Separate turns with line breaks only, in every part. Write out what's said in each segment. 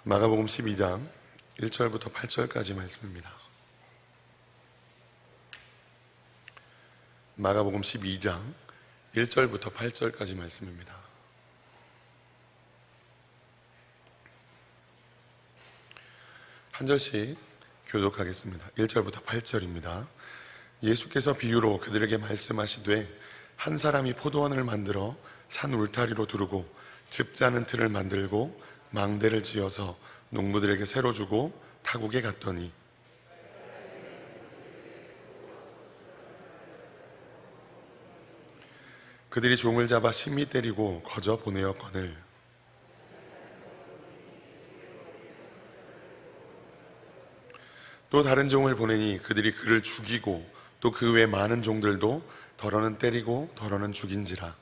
마가복음 12장 1절부터 8절까지 말씀입니다. 마가복음 12장 1절부터 8절까지 말씀입니다. 한 절씩 교독하겠습니다. 1절부터 8절입니다. 예수께서 비유로 그들에게 말씀하시되 한 사람이 포도원을 만들어 산 울타리로 두르고 즙 짜는 틀을 만들고 망대를 지어서 농부들에게 새로 주고 타국에 갔더니 그들이 종을 잡아 심히 때리고 거저 보내었거늘 또 다른 종을 보내니 그들이 그를 죽이고 또 그 외 많은 종들도 더러는 때리고 더러는 죽인지라.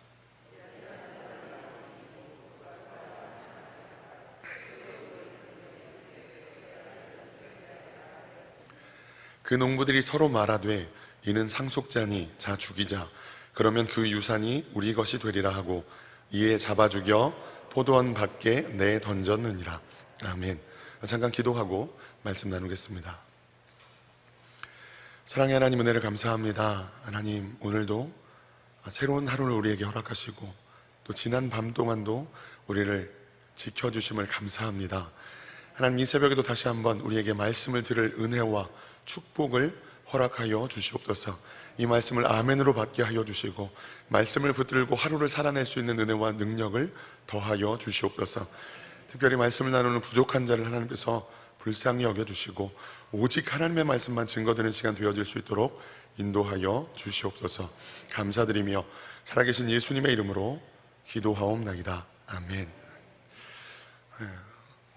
그 농부들이 서로 말하되 이는 상속자니 자 죽이자. 그러면 그 유산이 우리 것이 되리라 하고 이에 잡아 죽여 포도원 밖에 내 던졌느니라. 아멘. 잠깐 기도하고 말씀 나누겠습니다. 사랑의 하나님, 은혜를 감사합니다. 하나님, 오늘도 새로운 하루를 우리에게 허락하시고 또 지난 밤 동안도 우리를 지켜주심을 감사합니다. 하나님, 이 새벽에도 다시 한번 우리에게 말씀을 들을 은혜와 축복을 허락하여 주시옵소서. 이 말씀을 아멘으로 받게 하여 주시고 말씀을 붙들고 하루를 살아낼 수 있는 은혜와 능력을 더하여 주시옵소서. 특별히 말씀을 나누는 부족한 자를 하나님께서 불쌍히 여겨주시고 오직 하나님의 말씀만 증거되는 시간 되어질 수 있도록 인도하여 주시옵소서. 감사드리며 살아계신 예수님의 이름으로 기도하옵나이다. 아멘.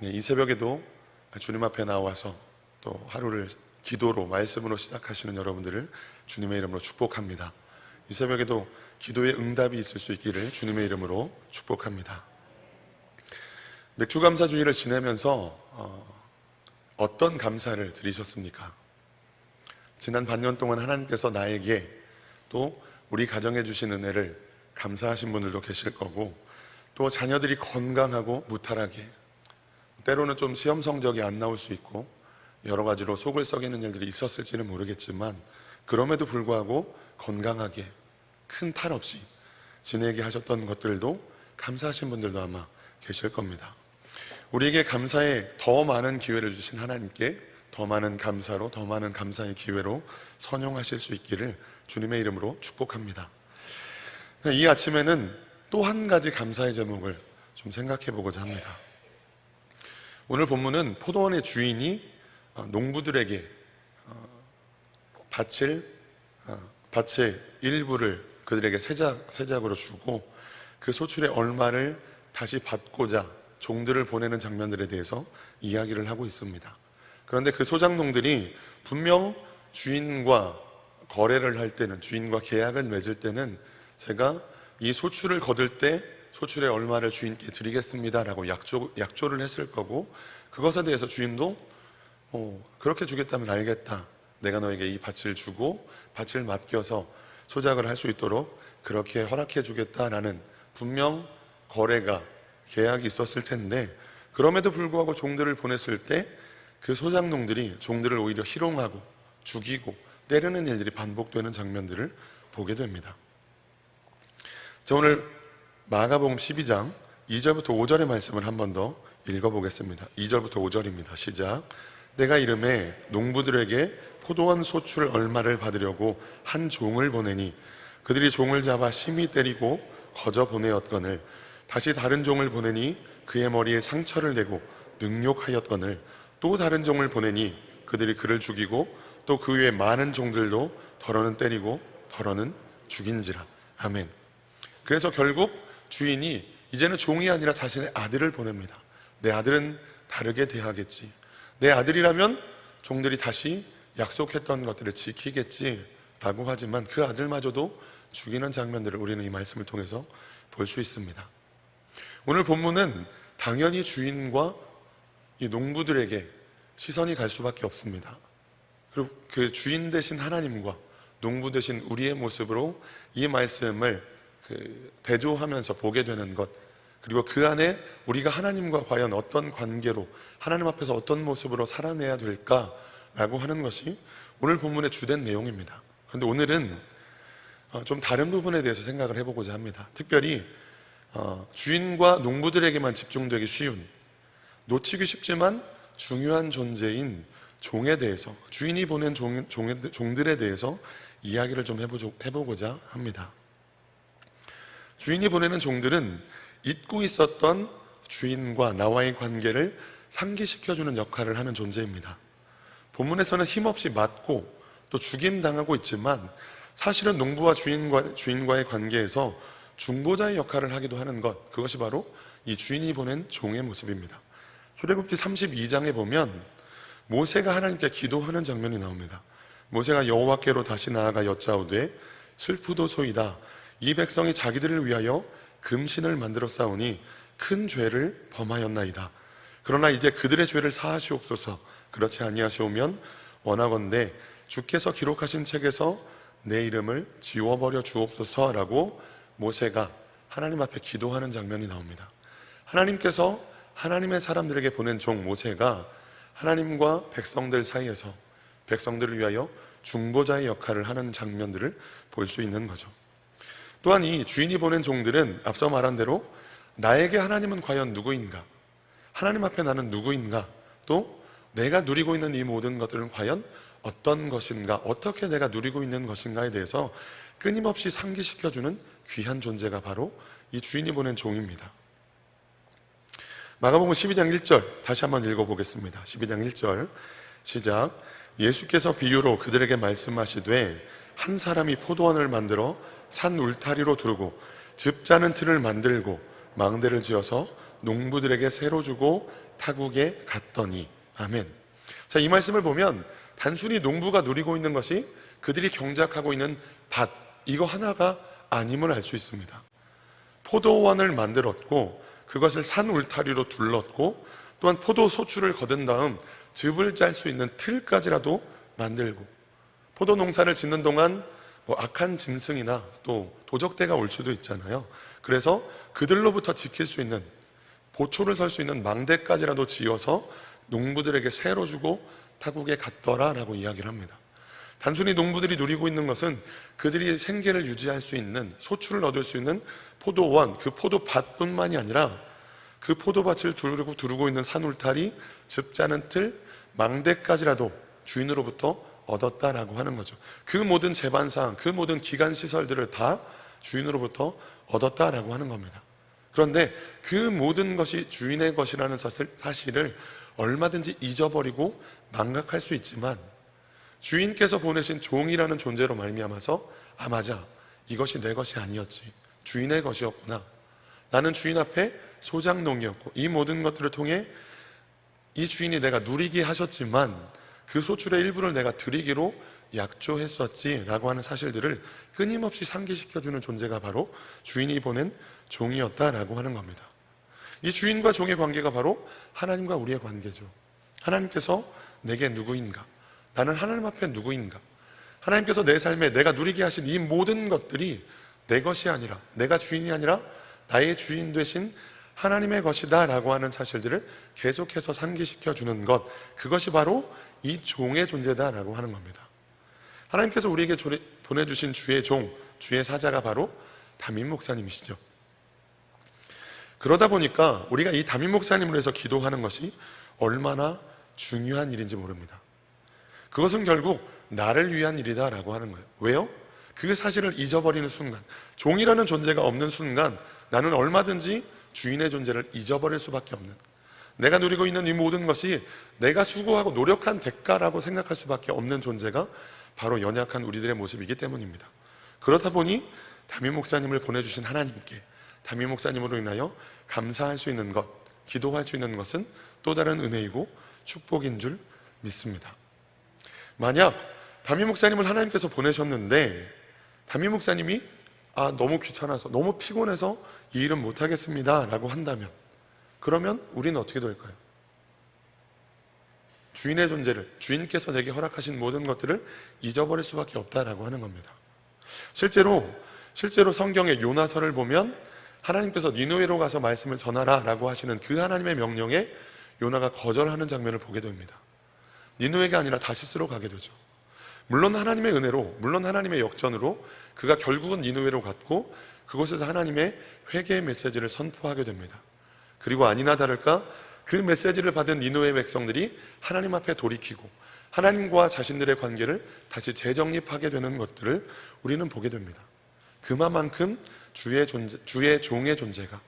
이 새벽에도 주님 앞에 나와서 또 하루를 기도로 말씀으로 시작하시는 여러분들을 주님의 이름으로 축복합니다. 이 새벽에도 기도의 응답이 있을 수 있기를 주님의 이름으로 축복합니다. 맥주감사주의를 지내면서 어떤 감사를 드리셨습니까? 지난 반년 동안 하나님께서 나에게 또 우리 가정에 주신 은혜를 감사하신 분들도 계실 거고, 또 자녀들이 건강하고 무탈하게, 때로는 좀 시험 성적이 안 나올 수 있고 여러 가지로 속을 썩이는 일들이 있었을지는 모르겠지만 그럼에도 불구하고 건강하게 큰 탈 없이 지내게 하셨던 것들도 감사하신 분들도 아마 계실 겁니다. 우리에게 감사에 더 많은 기회를 주신 하나님께 더 많은 감사로, 더 많은 감사의 기회로 선용하실 수 있기를 주님의 이름으로 축복합니다. 이 아침에는 또 한 가지 감사의 제목을 좀 생각해 보고자 합니다. 오늘 본문은 포도원의 주인이 농부들에게 밭의 일부를 그들에게 세작으로 주고 그 소출의 얼마를 다시 받고자 종들을 보내는 장면들에 대해서 이야기를 하고 있습니다. 그런데 그 소작농들이 분명 주인과 거래를 할 때는, 주인과 계약을 맺을 때는 제가 이 소출을 거둘 때 소출의 얼마를 주인께 드리겠습니다 라고 약조를 했을 거고, 그것에 대해서 주인도 그렇게 주겠다면 알겠다, 내가 너에게 이 밭을 주고 밭을 맡겨서 소작을 할 수 있도록 그렇게 허락해 주겠다라는 분명 거래가, 계약이 있었을 텐데, 그럼에도 불구하고 종들을 보냈을 때 그 소작농들이 종들을 오히려 희롱하고 죽이고 때리는 일들이 반복되는 장면들을 보게 됩니다. 자, 오늘 마가복음 12장 2절부터 5절의 말씀을 한 번 더 읽어보겠습니다. 2절부터 5절입니다. 시작. 내가 이름에 농부들에게 포도원 소출 얼마를 받으려고 한 종을 보내니 그들이 종을 잡아 심히 때리고 거저 보내었거늘 다시 다른 종을 보내니 그의 머리에 상처를 내고 능욕하였거늘 또 다른 종을 보내니 그들이 그를 죽이고 또 그 외에 많은 종들도 더러는 때리고 더러는 죽인지라. 아멘. 그래서 결국 주인이 이제는 종이 아니라 자신의 아들을 보냅니다. 내 아들은 다르게 대하겠지, 내 아들이라면 종들이 다시 약속했던 것들을 지키겠지라고 하지만 그 아들마저도 죽이는 장면들을 우리는 이 말씀을 통해서 볼 수 있습니다. 오늘 본문은 당연히 주인과 이 농부들에게 시선이 갈 수밖에 없습니다. 그리고 그 주인 되신 하나님과 농부 되신 우리의 모습으로 이 말씀을 대조하면서 보게 되는 것, 그리고 그 안에 우리가 하나님과 과연 어떤 관계로, 하나님 앞에서 어떤 모습으로 살아내야 될까라고 하는 것이 오늘 본문의 주된 내용입니다. 그런데 오늘은 좀 다른 부분에 대해서 생각을 해보고자 합니다. 특별히 주인과 농부들에게만 집중되기 쉬운, 놓치기 쉽지만 중요한 존재인 종에 대해서, 주인이 보낸 종들에 대해서 이야기를 좀 해보고자 합니다. 주인이 보내는 종들은 잊고 있었던 주인과 나와의 관계를 상기시켜주는 역할을 하는 존재입니다. 본문에서는 힘없이 맞고 또 죽임당하고 있지만 사실은 농부와 주인과의 관계에서 중보자의 역할을 하기도 하는 것, 그것이 바로 이 주인이 보낸 종의 모습입니다. 출애굽기 32장에 보면 모세가 하나님께 기도하는 장면이 나옵니다. 모세가 여호와께로 다시 나아가 여짜오되 슬프도소이다. 이 백성이 자기들을 위하여 금신을 만들어 싸우니 큰 죄를 범하였나이다. 그러나 이제 그들의 죄를 사하시옵소서. 그렇지 아니하시오면 원하건대 주께서 기록하신 책에서 내 이름을 지워버려 주옵소서라고 모세가 하나님 앞에 기도하는 장면이 나옵니다. 하나님께서 하나님의 사람들에게 보낸 종 모세가 하나님과 백성들 사이에서 백성들을 위하여 중보자의 역할을 하는 장면들을 볼 수 있는 거죠. 또한 이 주인이 보낸 종들은 앞서 말한 대로 나에게 하나님은 과연 누구인가? 하나님 앞에 나는 누구인가? 또 내가 누리고 있는 이 모든 것들은 과연 어떤 것인가? 어떻게 내가 누리고 있는 것인가에 대해서 끊임없이 상기시켜주는 귀한 존재가 바로 이 주인이 보낸 종입니다. 마가복음 12장 1절 다시 한번 읽어보겠습니다. 12장 1절 시작. 예수께서 비유로 그들에게 말씀하시되 한 사람이 포도원을 만들어 산 울타리로 두르고 즙 짜는 틀을 만들고 망대를 지어서 농부들에게 새로 주고 타국에 갔더니. 아멘. 자, 이 말씀을 보면 단순히 농부가 누리고 있는 것이 그들이 경작하고 있는 밭, 이거 하나가 아님을 알 수 있습니다. 포도원을 만들었고 그것을 산 울타리로 둘렀고 또한 포도 소출을 거둔 다음 즙을 짤 수 있는 틀까지라도 만들고, 포도 농사를 짓는 동안 악한 짐승이나 또 도적대가 올 수도 있잖아요. 그래서 그들로부터 지킬 수 있는, 보초를 설 수 있는 망대까지라도 지어서 농부들에게 새로 주고 타국에 갔더라라고 이야기를 합니다. 단순히 농부들이 누리고 있는 것은 그들이 생계를 유지할 수 있는, 소출을 얻을 수 있는 포도원, 그 포도밭뿐만이 아니라 그 포도밭을 두르고 있는 산울타리, 즙 짜는 틀, 망대까지라도 주인으로부터 얻었다라고 하는 거죠. 그 모든 재반상, 그 모든 기간 시설들을 다 주인으로부터 얻었다라고 하는 겁니다. 그런데 그 모든 것이 주인의 것이라는 사실을 얼마든지 잊어버리고 망각할 수 있지만 주인께서 보내신 종이라는 존재로 말미암아서 맞아, 이것이 내 것이 아니었지, 주인의 것이었구나, 나는 주인 앞에 소장농이었고 이 모든 것들을 통해 이 주인이 내가 누리게 하셨지만 그 소출의 일부를 내가 드리기로 약조했었지 라고 하는 사실들을 끊임없이 상기시켜주는 존재가 바로 주인이 보낸 종이었다라고 하는 겁니다. 이 주인과 종의 관계가 바로 하나님과 우리의 관계죠. 하나님께서 내게 누구인가? 나는 하나님 앞에 누구인가? 하나님께서 내 삶에 내가 누리게 하신 이 모든 것들이 내 것이 아니라, 내가 주인이 아니라 나의 주인 되신 하나님의 것이다 라고 하는 사실들을 계속해서 상기시켜주는 것, 그것이 바로 이 종의 존재다 라고 하는 겁니다. 하나님께서 우리에게 보내주신 주의 종, 주의 사자가 바로 담임 목사님이시죠. 그러다 보니까 우리가 이 담임 목사님을 위해서 기도하는 것이 얼마나 중요한 일인지 모릅니다. 그것은 결국 나를 위한 일이다 라고 하는 거예요. 왜요? 그 사실을 잊어버리는 순간, 종이라는 존재가 없는 순간 나는 얼마든지 주인의 존재를 잊어버릴 수밖에 없는, 내가 누리고 있는 이 모든 것이 내가 수고하고 노력한 대가라고 생각할 수밖에 없는 존재가 바로 연약한 우리들의 모습이기 때문입니다. 그렇다 보니 담임 목사님을 보내주신 하나님께 담임 목사님으로 인하여 감사할 수 있는 것, 기도할 수 있는 것은 또 다른 은혜이고 축복인 줄 믿습니다. 만약 담임 목사님을 하나님께서 보내셨는데 담임 목사님이 너무 귀찮아서, 너무 피곤해서 이 일은 못하겠습니다 라고 한다면, 그러면 우리는 어떻게 될까요? 주인의 존재를, 주인께서 내게 허락하신 모든 것들을 잊어버릴 수밖에 없다라고 하는 겁니다. 실제로 성경의 요나서를 보면 하나님께서 니느웨로 가서 말씀을 전하라 라고 하시는 그 하나님의 명령에 요나가 거절하는 장면을 보게 됩니다. 니느웨가 아니라 다시스로 가게 되죠. 물론 하나님의 은혜로, 물론 하나님의 역전으로 그가 결국은 니느웨로 갔고 그곳에서 하나님의 회개의 메시지를 선포하게 됩니다. 그리고 아니나 다를까 그 메시지를 받은 니느웨 백성들이 하나님 앞에 돌이키고 하나님과 자신들의 관계를 다시 재정립하게 되는 것들을 우리는 보게 됩니다. 그만큼 주의 종의 존재가,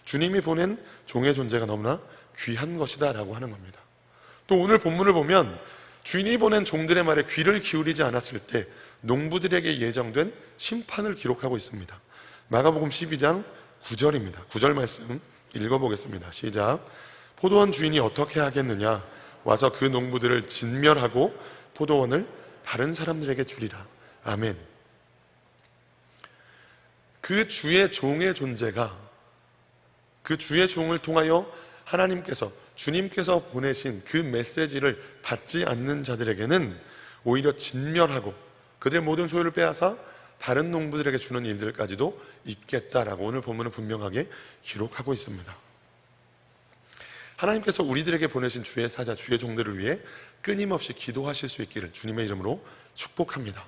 주님이 보낸 종의 존재가 너무나 귀한 것이다 라고 하는 겁니다. 또 오늘 본문을 보면 주인이 보낸 종들의 말에 귀를 기울이지 않았을 때 농부들에게 예정된 심판을 기록하고 있습니다. 마가복음 12장 9절입니다. 9절 말씀 읽어보겠습니다. 시작. 포도원 주인이 어떻게 하겠느냐? 와서 그 농부들을 진멸하고 포도원을 다른 사람들에게 주리라. 아멘. 그 주의 종의 존재가, 그 주의 종을 통하여 하나님께서, 주님께서 보내신 그 메시지를 받지 않는 자들에게는 오히려 진멸하고 그들의 모든 소유를 빼앗아 다른 농부들에게 주는 일들까지도 있겠다라고 오늘 본문은 분명하게 기록하고 있습니다. 하나님께서 우리들에게 보내신 주의 사자, 주의 종들을 위해 끊임없이 기도하실 수 있기를 주님의 이름으로 축복합니다.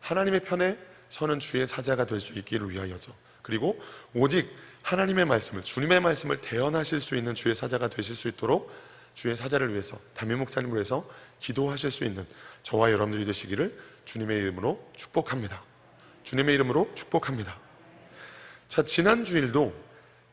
하나님의 편에 서는 주의 사자가 될 수 있기를 위하여서, 그리고 오직 하나님의 말씀을, 주님의 말씀을 대언하실 수 있는 주의 사자가 되실 수 있도록 주의 사자를 위해서, 담임 목사님을 위해서 기도하실 수 있는 저와 여러분들이 되시기를 주님의 이름으로 축복합니다. 주님의 이름으로 축복합니다. 자, 지난 주일도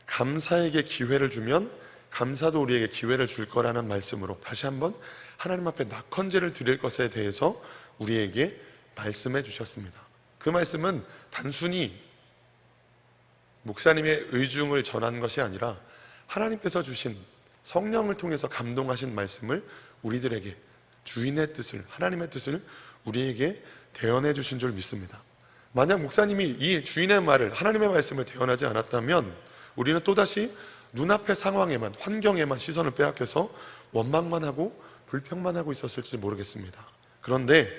감사에게 기회를 주면 감사도 우리에게 기회를 줄 거라는 말씀으로 다시 한번 하나님 앞에 낙헌제를 드릴 것에 대해서 우리에게 말씀해 주셨습니다. 그 말씀은 단순히 목사님의 의중을 전한 것이 아니라 하나님께서 주신 성령을 통해서 감동하신 말씀을 우리들에게, 주인의 뜻을, 하나님의 뜻을 우리에게 대언해 주신 줄 믿습니다. 만약 목사님이 이 주인의 말을, 하나님의 말씀을 대언하지 않았다면 우리는 또다시 눈앞의 상황에만, 환경에만 시선을 빼앗겨서 원망만 하고 불평만 하고 있었을지 모르겠습니다. 그런데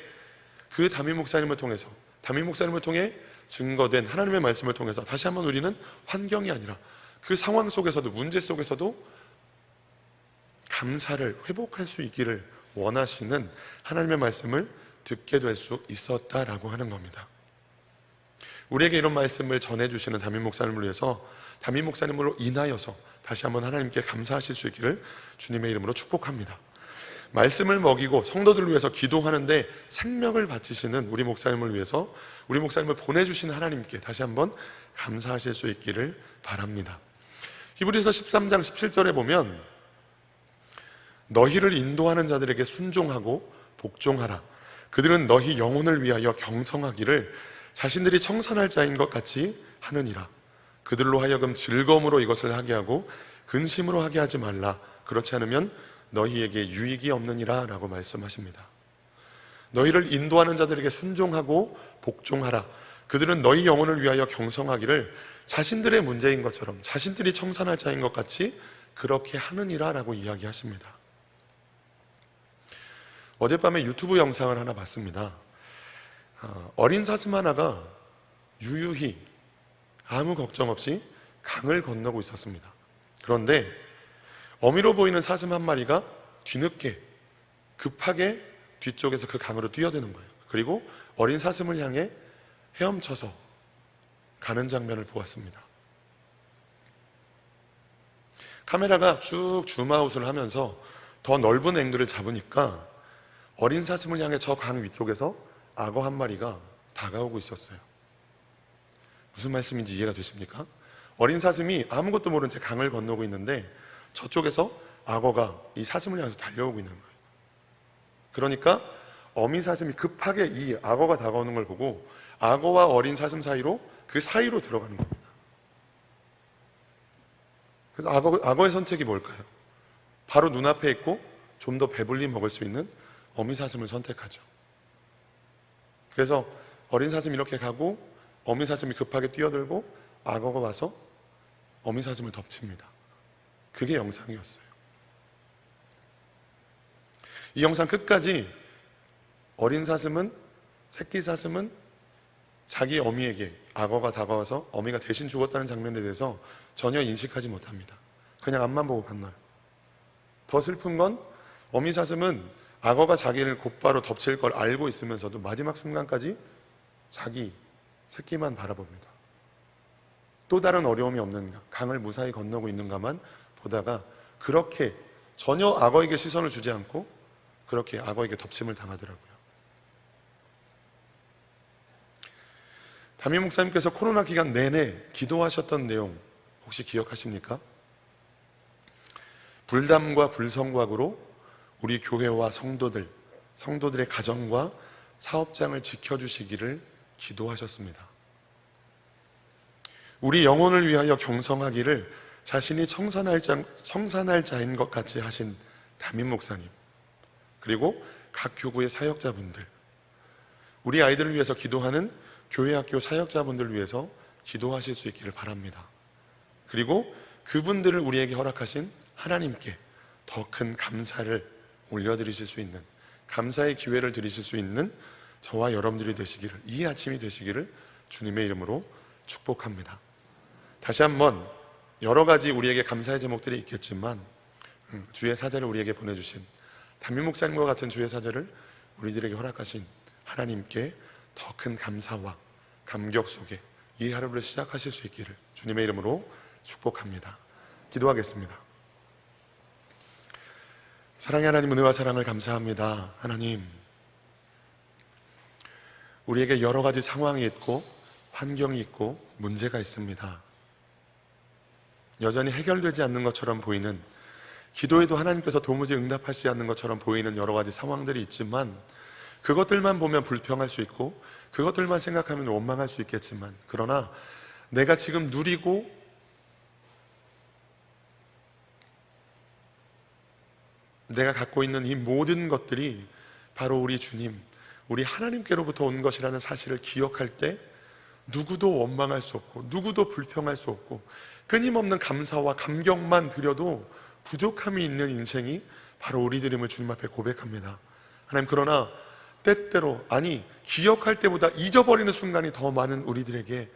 그 담임 목사님을 통해서, 담임 목사님을 통해 증거된 하나님의 말씀을 통해서 다시 한번 우리는 환경이 아니라 그 상황 속에서도, 문제 속에서도 감사를 회복할 수 있기를 원하시는 하나님의 말씀을 듣게 될 수 있었다라고 하는 겁니다. 우리에게 이런 말씀을 전해주시는 담임 목사님을 위해서, 담임 목사님으로 인하여서 다시 한번 하나님께 감사하실 수 있기를 주님의 이름으로 축복합니다. 말씀을 먹이고 성도들을 위해서 기도하는데 생명을 바치시는 우리 목사님을 위해서, 우리 목사님을 보내주신 하나님께 다시 한번 감사하실 수 있기를 바랍니다. 히브리서 13장 17절에 보면 너희를 인도하는 자들에게 순종하고 복종하라. 그들은 너희 영혼을 위하여 경성하기를 자신들이 청산할 자인 것 같이 하느니라. 그들로 하여금 즐거움으로 이것을 하게 하고 근심으로 하게 하지 말라. 그렇지 않으면 너희에게 유익이 없느니라 라고 말씀하십니다. 너희를 인도하는 자들에게 순종하고 복종하라. 그들은 너희 영혼을 위하여 경성하기를 자신들의 문제인 것처럼, 자신들이 청산할 자인 것 같이 그렇게 하느니라 라고 이야기하십니다. 어젯밤에 유튜브 영상을 하나 봤습니다. 어린 사슴 하나가 유유히 아무 걱정 없이 강을 건너고 있었습니다. 그런데 어미로 보이는 사슴 한 마리가 뒤늦게 급하게 뒤쪽에서 그 강으로 뛰어드는 거예요. 그리고 어린 사슴을 향해 헤엄쳐서 가는 장면을 보았습니다. 카메라가 쭉 줌아웃을 하면서 더 넓은 앵글을 잡으니까 어린 사슴을 향해 저 강 위쪽에서 악어 한 마리가 다가오고 있었어요. 무슨 말씀인지 이해가 되십니까? 어린 사슴이 아무것도 모른 채 강을 건너고 있는데 저쪽에서 악어가 이 사슴을 향해서 달려오고 있는 거예요. 그러니까 어미 사슴이 급하게 이 악어가 다가오는 걸 보고 악어와 어린 사슴 사이로, 그 사이로 들어가는 겁니다. 그래서 악어의 선택이 뭘까요? 바로 눈앞에 있고 좀 더 배불리 먹을 수 있는 어미 사슴을 선택하죠. 그래서 어린 사슴이 이렇게 가고 어미 사슴이 급하게 뛰어들고 악어가 와서 어미 사슴을 덮칩니다. 그게 영상이었어요. 이 영상 끝까지 어린 사슴은, 새끼 사슴은 자기 어미에게 악어가 다가와서 어미가 대신 죽었다는 장면에 대해서 전혀 인식하지 못합니다. 그냥 앞만 보고 건너요. 더 슬픈 건 어미 사슴은 악어가 자기를 곧바로 덮칠 걸 알고 있으면서도 마지막 순간까지 자기 새끼만 바라봅니다. 또 다른 어려움이 없는가, 강을 무사히 건너고 있는가만 보다가 그렇게 전혀 악어에게 시선을 주지 않고 그렇게 악어에게 덮침을 당하더라고요. 담임 목사님께서 코로나 기간 내내 기도하셨던 내용 혹시 기억하십니까? 불담과 불성곽으로 우리 교회와 성도들의 가정과 사업장을 지켜주시기를 기도하셨습니다. 우리 영혼을 위하여 경성하기를 자신이 청산할 자인 것 같이 하신 담임 목사님, 그리고 각 교구의 사역자분들, 우리 아이들을 위해서 기도하는 교회 학교 사역자분들을 위해서 기도하실 수 있기를 바랍니다. 그리고 그분들을 우리에게 허락하신 하나님께 더 큰 감사를 올려드리실 수 있는, 감사의 기회를 드리실 수 있는 저와 여러분들이 되시기를, 이 아침이 되시기를 주님의 이름으로 축복합니다. 다시 한번 여러 가지 우리에게 감사의 제목들이 있겠지만 주의 사자를 우리에게 보내주신 담임 목사님과 같은 주의 사자를 우리들에게 허락하신 하나님께 더 큰 감사와 감격 속에 이 하루를 시작하실 수 있기를 주님의 이름으로 축복합니다. 기도하겠습니다. 사랑의 하나님, 은혜와 사랑을 감사합니다. 하나님, 우리에게 여러 가지 상황이 있고 환경이 있고 문제가 있습니다. 여전히 해결되지 않는 것처럼 보이는, 기도에도 하나님께서 도무지 응답하시지 않는 것처럼 보이는 여러 가지 상황들이 있지만, 그것들만 보면 불평할 수 있고 그것들만 생각하면 원망할 수 있겠지만, 그러나 내가 지금 누리고 내가 갖고 있는 이 모든 것들이 바로 우리 주님, 우리 하나님께로부터 온 것이라는 사실을 기억할 때 누구도 원망할 수 없고 누구도 불평할 수 없고 끊임없는 감사와 감격만 드려도 부족함이 있는 인생이 바로 우리들임을 주님 앞에 고백합니다. 하나님, 그러나 때때로, 아니 기억할 때보다 잊어버리는 순간이 더 많은 우리들에게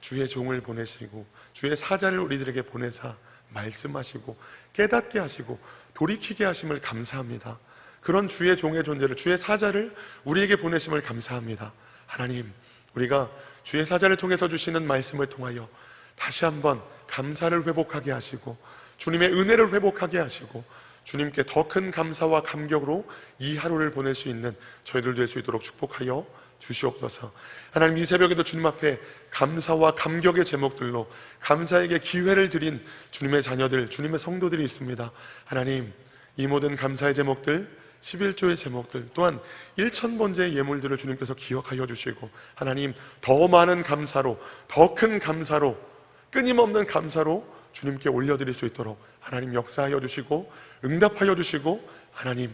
주의 종을 보내시고 주의 사자를 우리들에게 보내사 말씀하시고 깨닫게 하시고 돌이키게 하심을 감사합니다. 그런 주의 종의 존재를, 주의 사자를 우리에게 보내심을 감사합니다. 하나님, 우리가 주의 사자를 통해서 주시는 말씀을 통하여 다시 한번 감사를 회복하게 하시고 주님의 은혜를 회복하게 하시고 주님께 더 큰 감사와 감격으로 이 하루를 보낼 수 있는 저희들 될 수 있도록 축복하여 주시옵소서. 하나님, 이 새벽에도 주님 앞에 감사와 감격의 제목들로 감사에게 기회를 드린 주님의 자녀들, 주님의 성도들이 있습니다. 하나님, 이 모든 감사의 제목들, 11조의 제목들, 또한 1000번째의 예물들을 주님께서 기억하여 주시고, 하나님, 더 많은 감사로, 더 큰 감사로, 끊임없는 감사로 주님께 올려드릴 수 있도록 하나님 역사하여 주시고 응답하여 주시고 하나님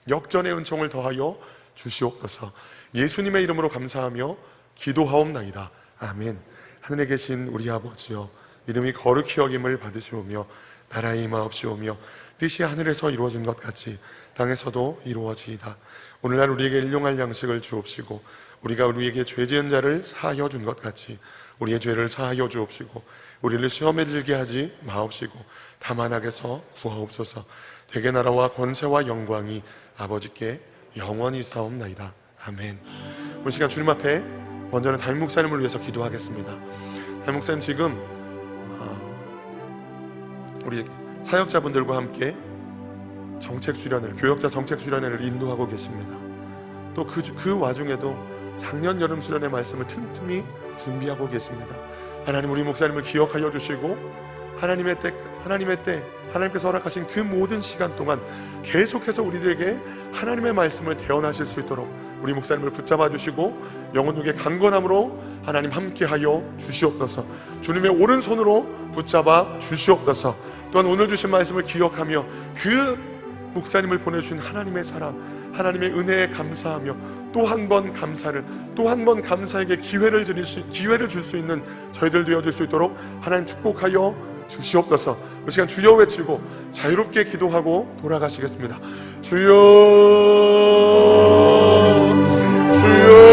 역전의 은총을 더하여 주시옵소서. 예수님의 이름으로 감사하며 기도하옵나이다. 아멘. 하늘에 계신 우리 아버지여, 이름이 거룩히 여김을 받으시오며 나라의 임하옵시오며 뜻이 하늘에서 이루어진 것 같이 땅에서도 이루어지이다. 오늘날 우리에게 일용할 양식을 주옵시고 우리가 우리에게 죄 지은 자를 사하여 준 것 같이 우리의 죄를 사하여 주옵시고 우리를 시험에 들게 하지 마옵시고 다만 악에서 구하옵소서. 대개 나라와 권세와 영광이 아버지께 영원히 있사옵나이다. 아멘. 오늘 시간 주님 앞에 먼저는 담임 목사님을 위해서 기도하겠습니다. 담임 목사님 지금 우리 사역자분들과 함께 교역자 정책 수련회를 인도하고 계십니다. 또 그 와중에도 작년 여름 수련회 말씀을 틈틈이 준비하고 계십니다. 하나님, 우리 목사님을 기억하여 주시고 하나님의 때 하나님께서 허락하신 그 모든 시간 동안 계속해서 우리들에게 하나님의 말씀을 대언하실 수 있도록 우리 목사님을 붙잡아 주시고 영혼에게 강건함으로 하나님 함께하여 주시옵소서. 주님의 오른손으로 붙잡아 주시옵소서. 또한 오늘 주신 말씀을 기억하며 그 목사님을 보내주신 하나님의 사랑, 하나님의 은혜에 감사하며 또 한 번 감사에게 기회를 줄 수 있는 저희들 되어질 수 있도록 하나님 축복하여 주시옵소서. 그 시간 주여 외치고 자유롭게 기도하고 돌아가시겠습니다. 주여, 주여.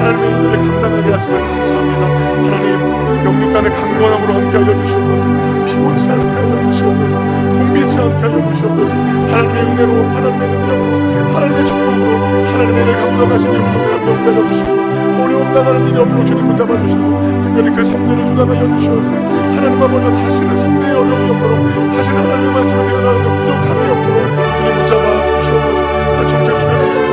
하나님의 인도를 감당하게 하심을 감사합니다. 하나님 영육간의 강건함으로 함께하여 주시옵소서. 피곤치 않게 하여 주시옵소서. 공비치 않게 하여 주시옵소서. 하나님의 은혜로 하나님의 능력으로 하나님의 축복으로 하나님의 일을 감당하시기에 부족함이 없게 하여 주시고 어려움 당하는 일이 없도록 주님 붙잡아 주시고 특별히 그 성례를 주관하여 주시어서 하나님 아버지 다시는 성례의 어려움이 없도록 다시는 하나님의 말씀을 대언하는 데 부족함이 없도록 주님 붙잡아 주시옵소서. 정착 수련회를